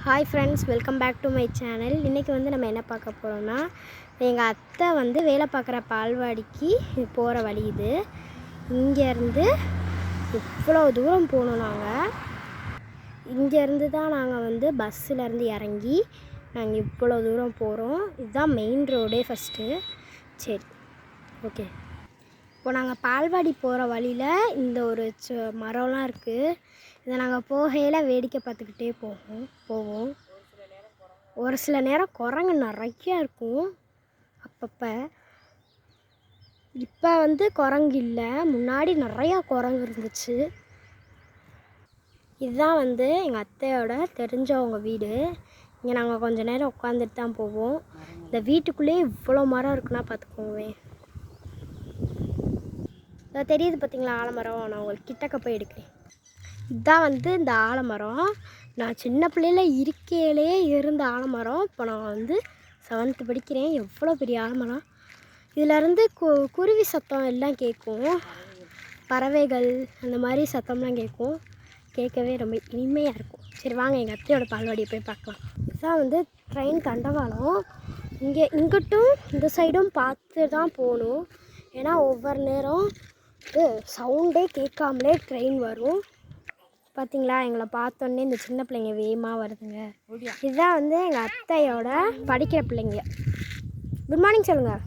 Hi friends, welcome back to my channel. இன்றைக்கி வந்து நம்ம என்ன பார்க்க போகிறோம்னா, எங்கள் அத்தை வந்து வேலை பார்க்குற பால்வாடிக்கு போகிற வழி இது. இங்கேருந்து இவ்வளோ தூரம் போகணும். நாங்கள் இங்கேருந்து தான் நாங்கள் வந்து பஸ்ஸிலேருந்து இறங்கி நாங்கள் இவ்வளோ தூரம் போகிறோம். இதுதான் மெயின் ரோடே ஃபஸ்ட்டு. சரி, ஓகே. இப்போ நாங்கள் பால்வாடி போகிற வழியில் இந்த ஒரு மரம்லாம் இருக்குது. இதை நாங்கள் போகையில் வேடிக்கை பார்த்துக்கிட்டே போவோம். ஒரு சில நேரம் குரங்கு நிறையா இருக்கும் அப்பப்போ. இப்போ வந்து குரங்கு இல்லை, முன்னாடி நிறையா குரங்கு இருந்துச்சு. இதுதான் வந்து எங்கள் அத்தையோட தெரிஞ்சவங்க வீடு. இங்கே நாங்கள் கொஞ்சம் நேரம் உட்காந்துட்டு தான் போவோம். இந்த வீட்டுக்குள்ளேயே இவ்வளோ மரம் இருக்குன்னா பார்த்துக்கோங்க. தெரியுது பார்த்தீங்களா ஆலமரம்? நான் உங்களுக்கு கிட்டக்க போய் எடுக்கிறேன். இதுதான் வந்து இந்த ஆலமரம். நான் சின்ன பிள்ளையில் இருக்கையிலே இருந்த ஆலமரம். இப்போ நான் வந்து 7th படிக்கிறேன். எவ்வளோ பெரிய ஆலமரம்! இதிலேருந்து குருவி சத்தம் எல்லாம் கேட்கும், பறவைகள் அந்த மாதிரி சத்தம்லாம் கேட்கும். கேட்கவே ரொம்ப இனிமையாக இருக்கும். சரி வாங்க, எங்கள் அத்தையோட பால்வாடியை போய் பார்க்கலாம். இதுதான் வந்து ட்ரெயின் தண்டவாளம். இங்கிட்டும் இந்த சைடும் பார்த்து தான் போகணும். ஏன்னா ஒவ்வொரு நேரம் சவுண்டே கேட்காமலே ட்ரெயின் வரும். பார்த்தீங்களா, எங்களை பார்த்தோன்னே இந்த சின்ன பிள்ளைங்க வேகமாக வருதுங்க. இதுதான் வந்து எங்கள் அத்தையோட படிக்கிற பிள்ளைங்க. குட் மார்னிங் சொல்லுங்கள்.